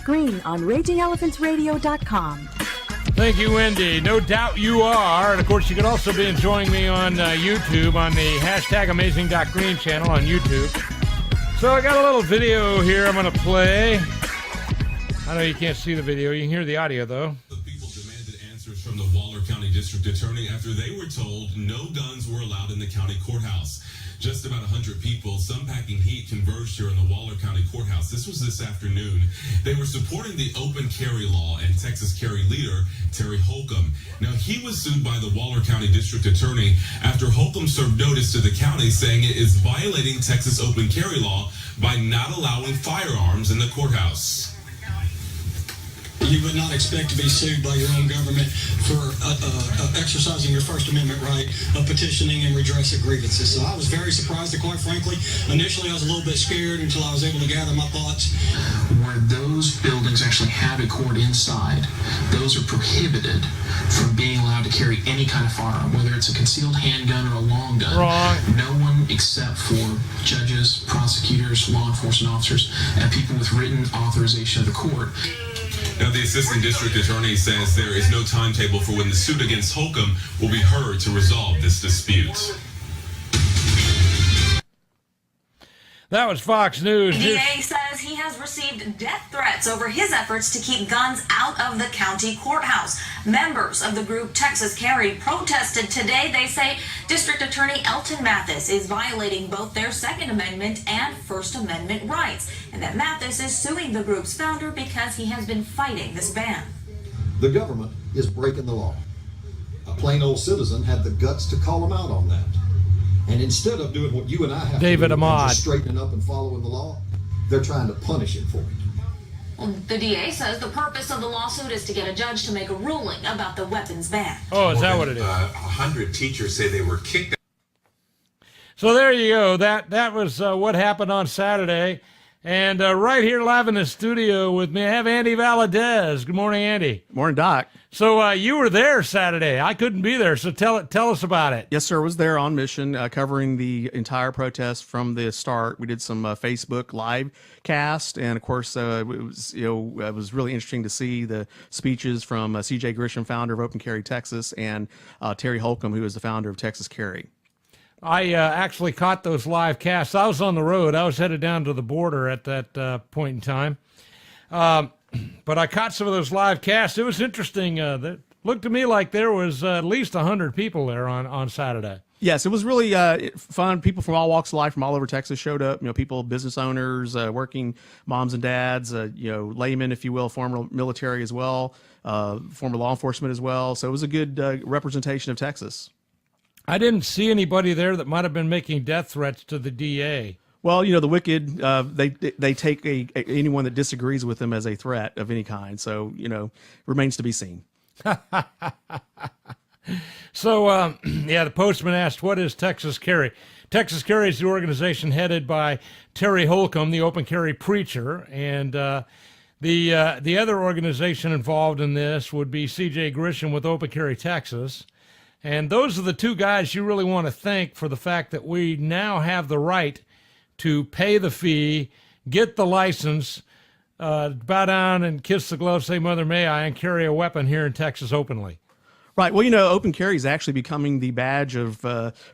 Greene on RagingElephantRadio.com. Thank you, Wendy. No doubt you are. And, of course, you can also be enjoying me on YouTube on the hashtag Amazing.Greene channel on YouTube. So I got a little video here I'm going to play. I know you can't see the video. You can hear the audio, though. The people demanded answers from the Waller County District Attorney after they were told no guns were allowed in the county courthouse. Just about 100 people, some packing heat, converged here in the Waller County Courthouse. This was this afternoon. They were supporting the open carry law and Texas carry leader, Terry Holcomb. Now, he was sued by the Waller County District Attorney after Holcomb served notice to the county saying it is violating Texas open carry law by not allowing firearms in the courthouse. You would not expect to be sued by your own government for exercising your First Amendment right of petitioning and redress of grievances. So I was very surprised, and quite frankly, initially I was a little bit scared until I was able to gather my thoughts. Where those buildings actually have a court inside, those are prohibited from being allowed to carry any kind of firearm, whether it's a concealed handgun or a long gun. Wrong. No one except for judges, prosecutors, law enforcement officers, and people with written authorization of the court. Now, the assistant district attorney says there is no timetable for when the suit against Holcomb will be heard to resolve this dispute. That was Fox News. The DA says he has received death threats over his efforts to keep guns out of the county courthouse. Members of the group Texas Carry protested today. They say District Attorney Elton Mathis is violating both their Second Amendment and First Amendment rights, and that Mathis is suing the group's founder because he has been fighting this ban. The government is breaking the law. A plain old citizen had the guts to call him out on that. And instead of doing what you and I have David to do, Ahmad, and just straightening up and following the law, they're trying to punish him for it. Well, the DA says the purpose of the lawsuit is to get a judge to make a ruling about the weapons ban. Oh, is that what it is? 100 teachers say they were kicked out. So there you go. That was what happened on Saturday. And right here live in the studio with me, I have Andy Valadez. Good morning, Andy. Morning, Doc. So you were there Saturday. I couldn't be there, so tell us about it. Yes, sir. Was there on mission, covering the entire protest from the start. We did some Facebook live cast, and of course, it was really interesting to see the speeches from C.J. Grisham, founder of Open Carry Texas, and Terry Holcomb, who is the founder of Texas Carry. I actually caught those live casts. I was on the road. I was headed down to the border at that point in time. But I caught some of those live casts. It was interesting. That looked to me like there was at least 100 people there on Saturday. Yes, it was really fun. People from all walks of life, from all over Texas, showed up. People, business owners, working moms and dads, laymen, if you will, former military as well, former law enforcement as well. So it was a good representation of Texas. I didn't see anybody there that might have been making death threats to the DA. Well, the wicked, they take anyone that disagrees with them as a threat of any kind. So, remains to be seen. So, the Postman asked, what is Texas Carry? Texas Carry is the organization headed by Terry Holcomb, the open carry preacher. And the other organization involved in this would be C.J. Grisham with Open Carry Texas. And those are the two guys you really want to thank for the fact that we now have the right to pay the fee, get the license, bow down and kiss the glove, say, Mother May I, and carry a weapon here in Texas openly. Right. Well, open carry is actually becoming the badge of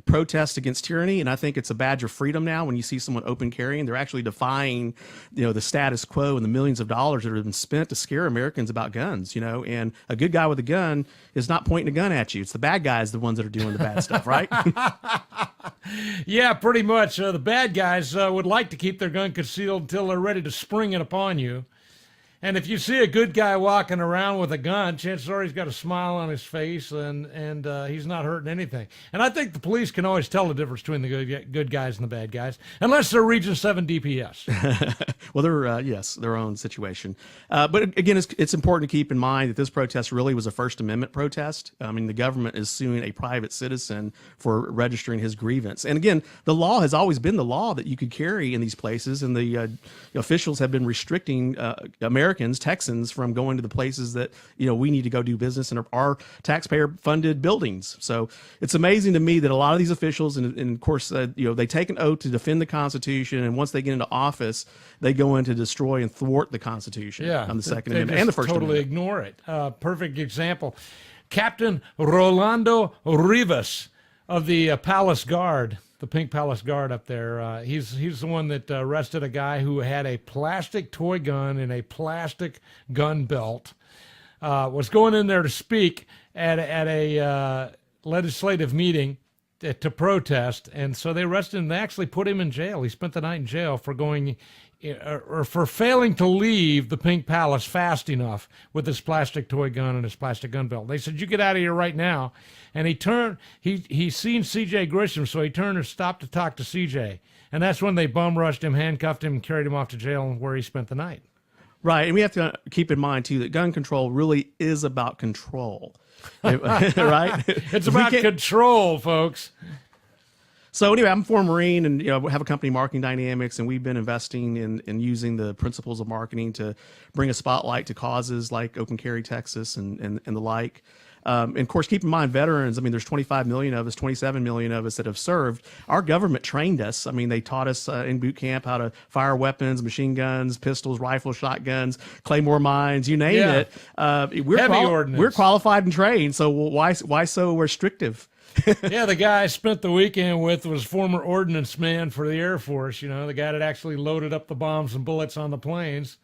protest against tyranny, and I think it's a badge of freedom now. When you see someone open carrying, they're actually defying, the status quo and the millions of dollars that have been spent to scare Americans about guns. And a good guy with a gun is not pointing a gun at you. It's the bad guys, the ones that are doing the bad stuff, right? Yeah, pretty much. The bad guys would like to keep their gun concealed until they're ready to spring it upon you. And if you see a good guy walking around with a gun, chances are he's got a smile on his face and he's not hurting anything. And I think the police can always tell the difference between the good guys and the bad guys, unless they're Region 7 DPS. Well, they're, yes, their own situation. But again, it's important to keep in mind that this protest really was a First Amendment protest. I mean, the government is suing a private citizen for registering his grievance. And again, the law has always been the law that you could carry in these places, and the officials have been restricting Americans Americans, Texans, from going to the places that, we need to go do business in our taxpayer funded buildings. So it's amazing to me that a lot of these officials, and of course, they take an oath to defend the Constitution. And once they get into office, they go in to destroy and thwart the Constitution on the Second Amendment and the First Amendment. Totally ignore it. Perfect example. Captain Rolando Rivas of the Palace Guard, the Pink Palace Guard up there. He's the one that arrested a guy who had a plastic toy gun in a plastic gun belt. Was going in there to speak at a legislative meeting to protest, and so they arrested him. They actually put him in jail. He spent the night in jail for going or for failing to leave the Pink Palace fast enough with his plastic toy gun and his plastic gun belt. They said, "You get out of here right now." And he turned. He seen C.J. Grisham, so he turned and stopped to talk to C.J. And that's when they bum rushed him, handcuffed him, and carried him off to jail, where he spent the night. Right, and we have to keep in mind too that gun control really is about control. Right? It's about control, folks. So anyway, I'm a former Marine, and have a company, Marketing Dynamics, and we've been investing in using the principles of marketing to bring a spotlight to causes like Open Carry Texas and the like. And of course, keep in mind, veterans, there's 25 million of us, 27 million of us that have served. Our government trained us. They taught us in boot camp how to fire weapons, machine guns, pistols, rifles, shotguns, claymore mines, you name it. We're qualified and trained, so why so restrictive? Yeah, the guy I spent the weekend with was former ordnance man for the Air Force, the guy that actually loaded up the bombs and bullets on the planes.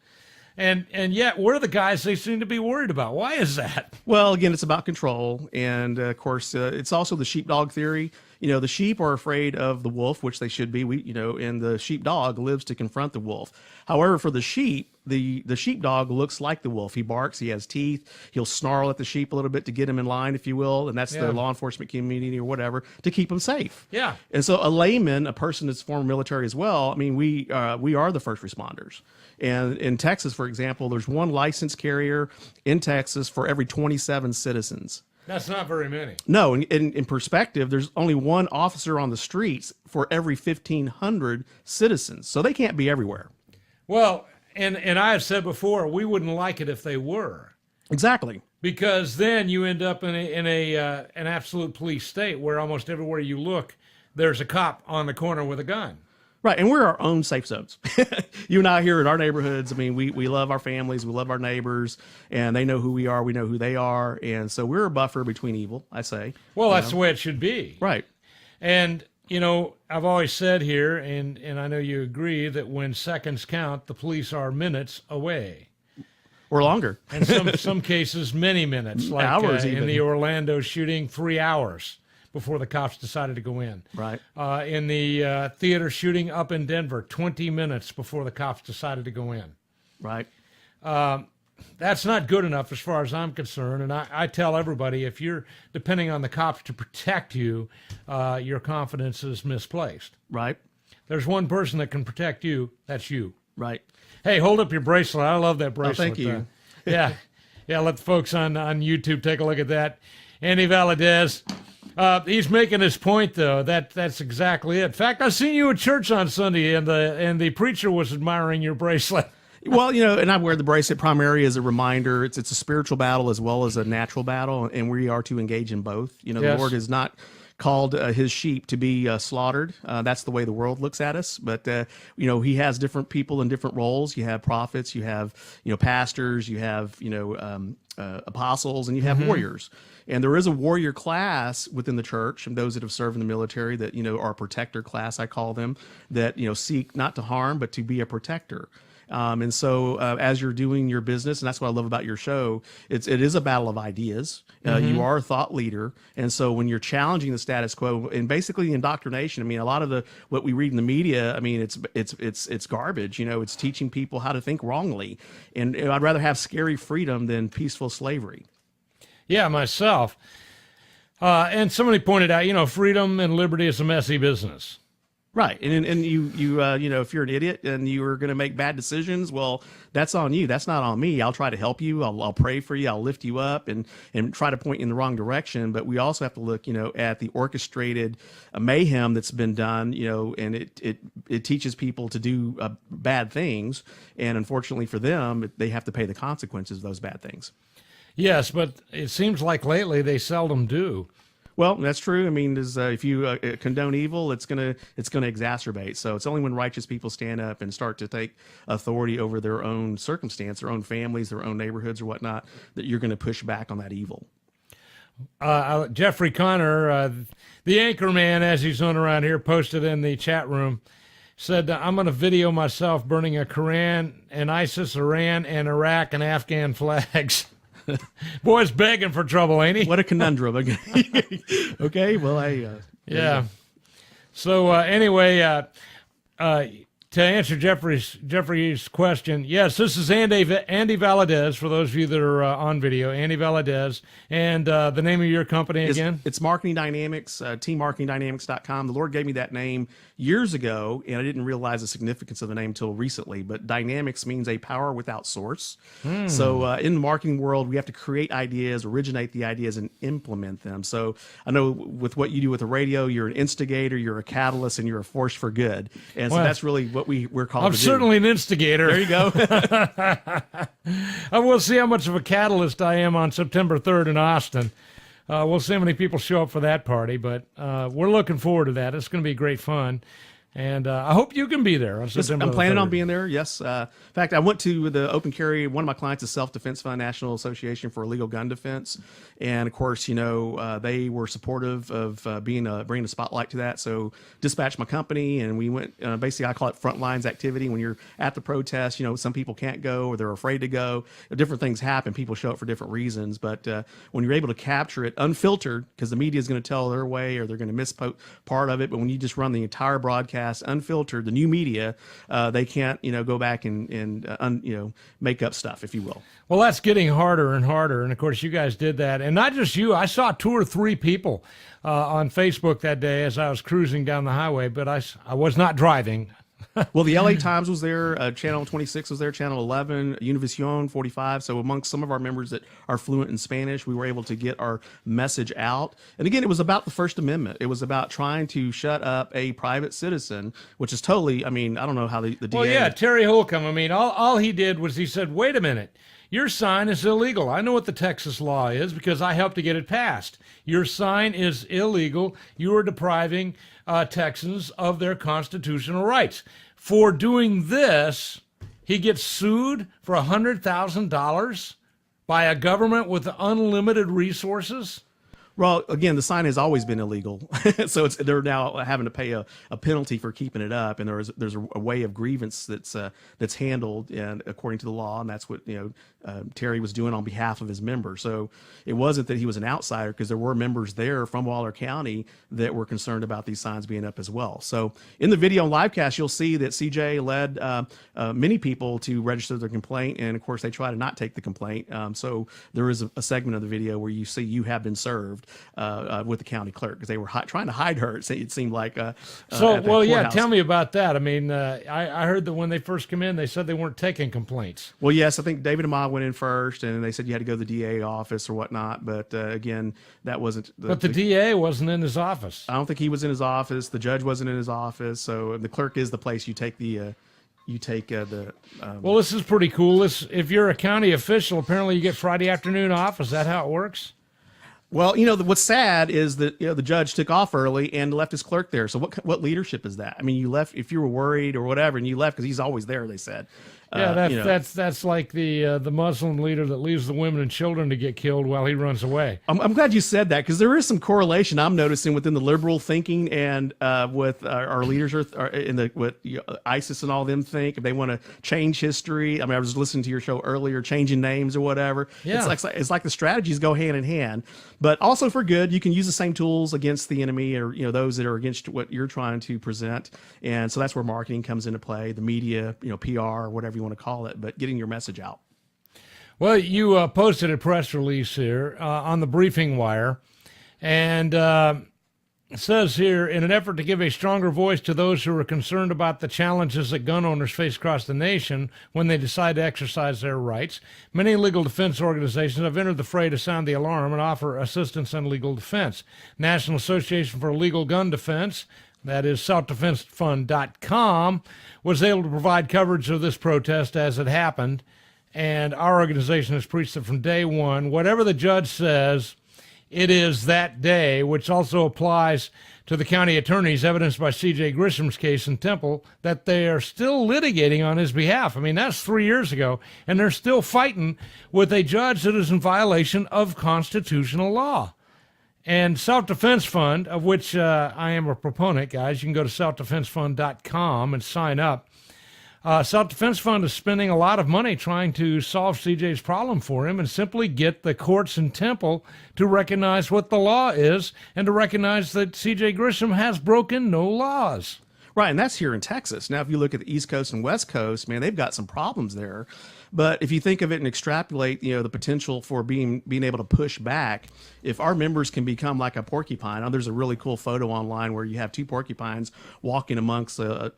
And yet we're the guys they seem to be worried about. Why is that? Well, again, it's about control. And of course, it's also the sheepdog theory. The sheep are afraid of the wolf, which they should be. And the sheepdog lives to confront the wolf. However, for the sheep, the sheepdog looks like the wolf. He barks, he has teeth, he'll snarl at the sheep a little bit to get him in line, if you will. And that's the law enforcement community or whatever, to keep them safe. Yeah. And so a layman, a person that's former military as well, we are the first responders. And in Texas, for example, there's one licensed carrier in Texas for every 27 citizens. That's not very many. No, in perspective, there's only one officer on the streets for every 1,500 citizens. So they can't be everywhere. Well, and I have said before, we wouldn't like it if they were. Exactly. Because then you end up in an absolute police state where almost everywhere you look, there's a cop on the corner with a gun. Right, and we're our own safe zones. You and I here in our neighborhoods, we love our families, we love our neighbors, and they know who we are, we know who they are, and so we're a buffer between evil, I say. Well, that's the way it should be. Right. And, I've always said here, and I know you agree, that when seconds count, the police are minutes away. Or longer. And some cases, many minutes, like hours in the Orlando shooting, 3 hours before the cops decided to go in. Right. In the theater shooting up in Denver, 20 minutes before the cops decided to go in. Right. That's not good enough as far as I'm concerned. And I tell everybody, if you're depending on the cops to protect you, your confidence is misplaced. Right. There's one person that can protect you. That's you. Right. Hey, hold up your bracelet. I love that bracelet. Oh, thank you. Yeah. Let the folks on YouTube take a look at that. Andy Valadez. He's making his point, though. That's exactly it. In fact, I seen you at church on Sunday, and the preacher was admiring your bracelet. Well, and I wear the bracelet primarily as a reminder. It's a spiritual battle as well as a natural battle, and we are to engage in both. Yes. The Lord has not called his sheep to be slaughtered. That's the way the world looks at us. But, he has different people in different roles. You have prophets, you have, pastors, you have, apostles, and you have warriors. And there is a warrior class within the church, and those that have served in the military that, are a protector class, I call them, that, seek not to harm, but to be a protector. And so as you're doing your business, and that's what I love about your show, it is a battle of ideas. You are a thought leader. And so when you're challenging the status quo and basically the indoctrination, a lot of what we read in the media, it's garbage. It's teaching people how to think wrongly. And I'd rather have scary freedom than peaceful slavery. Yeah, myself. And somebody pointed out, freedom and liberty is a messy business. Right. And you know, if you're an idiot and you are going to make bad decisions, well, that's on you. That's not on me. I'll try to help you. I'll pray for you. I'll lift you up and try to point you in the wrong direction. But we also have to look, you know, at the orchestrated mayhem that's been done, you know, and it teaches people to do bad things. And unfortunately for them, they have to pay the consequences of those bad things. Yes, but it seems like lately they seldom do. Well, that's true. I mean, if you condone evil, it's gonna exacerbate. So it's only when righteous people stand up and start to take authority over their own circumstance, their own families, their own neighborhoods, or whatnot, that you're going to push back on that evil. Jeffrey Connor, the anchor man, as he's known around here, posted in the chat room, said, I'm going to video myself burning a Quran and ISIS, Iran, and Iraq and Afghan flags. Boy's begging for trouble, ain't he? What a conundrum. Okay, well, yeah. So anyway, to answer Jeffrey's question, yes, this is Andy Valadez, for those of you that are on video, Andy Valadez. And the name of your company again? It's Marketing Dynamics, teammarketingdynamics.com. The Lord gave me that name years ago, and I didn't realize the significance of the name until recently. But dynamics means a power without source. So in the marketing world, we have to create ideas, originate the ideas, and implement them. So I know with what you do with the radio, you're an instigator, you're a catalyst, and you're a force for good. And so that's really what we're called I'm to do. certainly an instigator. There you go. I will see how much of a catalyst I am on September 3rd in Austin. We'll see how many people show up for that party, but we're looking forward to that. It's going to be great fun. And I hope you can be there on September I'm planning 3rd. on being there, yes. In fact, I went to the open carry. One of my clients is Self-Defense Fund, National Association for Illegal Gun Defense. And, of course, you know, they were supportive of bringing a spotlight to that. So dispatched my company, and we went, basically, I call it front lines activity. When you're at the protest, you know, some people can't go or they're afraid to go. Different things happen. People show up for different reasons. But when you're able to capture it unfiltered, because the media is going to tell their way or they're going to miss part of it, but when you just run the entire broadcast unfiltered, the new media, they can't, you know, go back and you know, make up stuff, if you will. Well, that's getting harder and harder. And of course, you guys did that. And not just you, I saw 2 or 3 people on Facebook that day as I was cruising down the highway, but I was not driving. Well, the LA Times was there, Channel 26 was there, Channel 11, Univision 45. So amongst some of our members that are fluent in Spanish, we were able to get our message out. And again, it was about the First Amendment. It was about trying to shut up a private citizen, which is totally, I mean, I don't know how the DA... Well, yeah, Terry Holcomb, I mean, all he did was he said, wait a minute, your sign is illegal. I know what the Texas law is because I helped to get it passed. Your sign is illegal. You are depriving Texans of their constitutional rights. For doing this, he gets sued for $100,000 by a government with unlimited resources. Well, again, the sign has always been illegal, so they're now having to pay a penalty for keeping it up, and there's a way of grievance that's handled and according to the law, and that's what Terry was doing on behalf of his members. So it wasn't that he was an outsider, because there were members there from Waller County that were concerned about these signs being up as well. So in the video and livecast, you'll see that CJ led many people to register their complaint, and of course they try to not take the complaint. So there is a segment of the video where you see you have been served with the county clerk, because they were trying to hide her. It seemed like. Well, yeah. Tell me about that. I mean, I heard that when they first came in, they said they weren't taking complaints. Well, yes, I think David Ahmad went in first, and they said you had to go to the DA office or whatnot. But again, that wasn't. But the DA wasn't in his office. I don't think he was in his office. The judge wasn't in his office. So the clerk is the place you take the. Well, this is pretty cool. If you're a county official, apparently you get Friday afternoon off. Is that how it works? Well, what's sad is that the judge took off early and left his clerk there. So what leadership is that? I mean, you left if you were worried or whatever, and you left because he's always there. They said. Yeah, that's like the Muslim leader that leaves the women and children to get killed while he runs away. I'm glad you said that, because there is some correlation I'm noticing within the liberal thinking and with our leaders are in what ISIS and all them think. If they want to change history, I mean, I was listening to your show earlier, changing names or whatever. Yeah. It's like the strategies go hand in hand, but also for good. You can use the same tools against the enemy or those that are against what you're trying to present, and so that's where marketing comes into play. The media, PR, whatever you want to call it, but getting your message out. Well, you posted a press release here on the briefing wire, and It says here, in an effort to give a stronger voice to those who are concerned about the challenges that gun owners face across the nation when they decide to exercise their rights, many legal defense organizations have entered the fray to sound the alarm and offer assistance on legal defense. National Association for Legal Gun Defense, that is selfdefensefund.com, was able to provide coverage of this protest as it happened, and our organization has preached it from day one. Whatever the judge says, it is that day, which also applies to the county attorneys, evidenced by C.J. Grisham's case in Temple, that they are still litigating on his behalf. I mean, that's 3 years ago, and they're still fighting with a judge that is in violation of constitutional law. And Self-Defense Fund, of which I am a proponent, guys, you can go to selfdefensefund.com and sign up. Self-Defense Fund is spending a lot of money trying to solve CJ's problem for him and simply get the courts in Temple to recognize what the law is and to recognize that CJ Grisham has broken no laws. Right, and that's here in Texas. Now, if you look at the East Coast and West Coast, man, they've got some problems there. But if you think of it and extrapolate, the potential for being able to push back, if our members can become like a porcupine, there's a really cool photo online where you have two porcupines walking amongst, a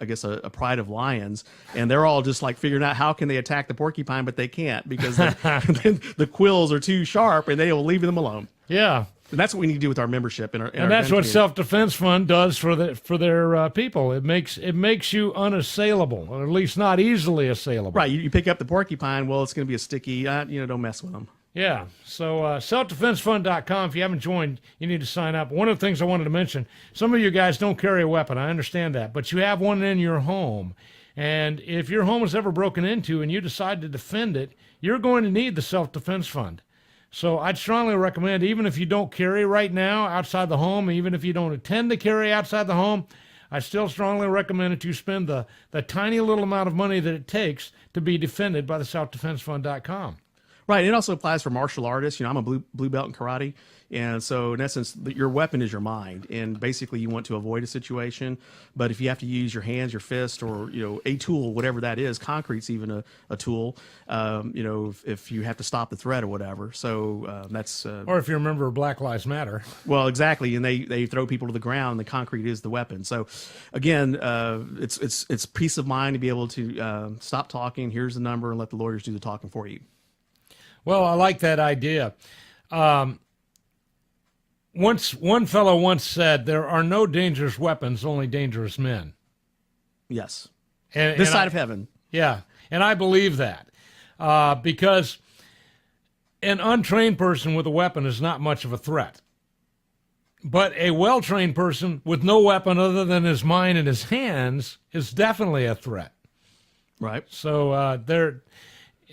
pride of lions, and they're all just like figuring out how can they attack the porcupine, but they can't because the quills are too sharp, and they will leave them alone. Yeah. And that's what we need to do with our membership. And that's what Self-Defense Fund does for their people. It makes you unassailable, or at least not easily assailable. Right. You pick up the porcupine, well, it's going to be a sticky, don't mess with them. Yeah. So selfdefensefund.com, if you haven't joined, you need to sign up. One of the things I wanted to mention, some of you guys don't carry a weapon. I understand that. But you have one in your home. And if your home is ever broken into and you decide to defend it, you're going to need the Self-Defense Fund. So I'd strongly recommend, even if you don't carry right now outside the home, even if you don't intend to carry outside the home, I still strongly recommend that you spend the tiny little amount of money that it takes to be defended by the selfdefensefund.com. Right. It also applies for martial artists. I'm a blue belt in karate. And so in essence, your weapon is your mind. And basically you want to avoid a situation. But if you have to use your hands, your fist, or, a tool, whatever that is, concrete's even a tool, if you have to stop the threat or whatever. So that's... or if you're a member of Black Lives Matter. Well, exactly. And they throw people to the ground. The concrete is the weapon. So again, it's peace of mind to be able to stop talking. Here's the number, and let the lawyers do the talking for you. Well, I like that idea. One fellow once said, "There are no dangerous weapons, only dangerous men." Yes. And this side of heaven. Yeah. And I believe that because an untrained person with a weapon is not much of a threat. But a well-trained person with no weapon other than his mind and his hands is definitely a threat. Right. So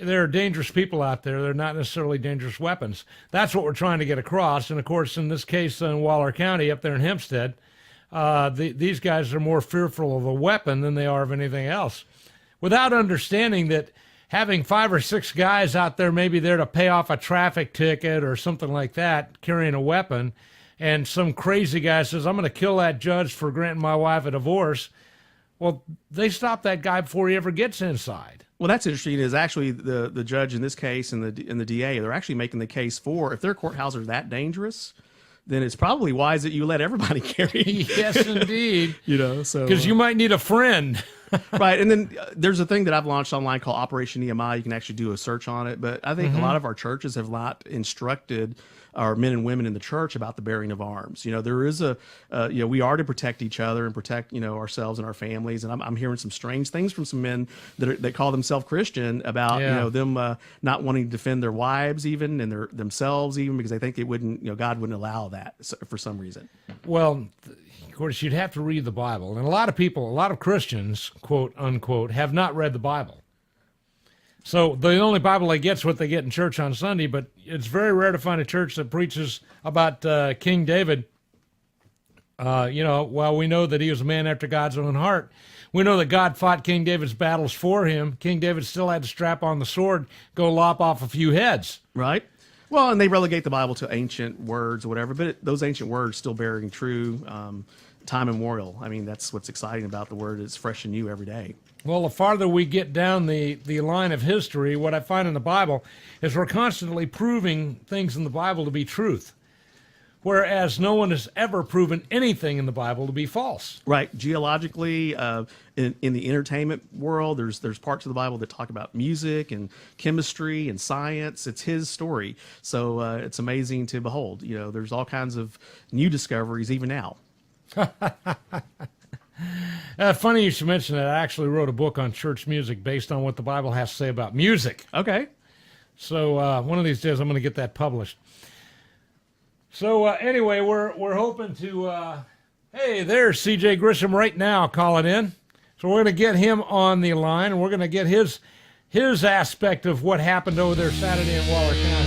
there are dangerous people out there. They're not necessarily dangerous weapons. That's what we're trying to get across. And, of course, in this case in Waller County up there in Hempstead, these guys are more fearful of a weapon than they are of anything else, without understanding that having 5 or 6 guys out there maybe there to pay off a traffic ticket or something like that, carrying a weapon, and some crazy guy says, "I'm going to kill that judge for granting my wife a divorce." Well, they stop that guy before he ever gets inside. Well, that's interesting. Is actually the judge in this case and the DA, they're actually making the case for, if their courthouses are that dangerous, then it's probably wise that you let everybody carry. Yes, indeed. So because you might need a friend. Right. And then there's a thing that I've launched online called Operation Nehemiah. You can actually do a search on it. But I think a lot of our churches have not instructed our men and women in the church about the bearing of arms. There is we are to protect each other and protect, ourselves and our families. And I'm hearing some strange things from some men that call themselves Christian about, them not wanting to defend their wives even and themselves even because they think it wouldn't, God wouldn't allow that for some reason. Well, of course, you'd have to read the Bible. And a lot of Christians, quote unquote, have not read the Bible. So the only Bible they get is what they get in church on Sunday, but it's very rare to find a church that preaches about King David. While we know that he was a man after God's own heart, we know that God fought King David's battles for him. King David still had to strap on the sword, go lop off a few heads. Right. Well, and they relegate the Bible to ancient words or whatever, but those ancient words still bearing true time immemorial. I mean, that's what's exciting about the word. It's fresh and new every day. Well, the farther we get down the line of history, what I find in the Bible is we're constantly proving things in the Bible to be truth. whereas no one has ever proven anything in the Bible to be false. Right. Geologically, in the entertainment world, there's parts of the Bible that talk about music and chemistry and science. It's his story. So it's amazing to behold. There's all kinds of new discoveries even now. Funny you should mention that. I actually wrote a book on church music based on what the Bible has to say about music. Okay. So one of these days I'm going to get that published. So anyway, we're hoping to, hey, there's C.J. Grisham right now calling in. So we're going to get him on the line, and we're going to get his aspect of what happened over there Saturday in Waller County.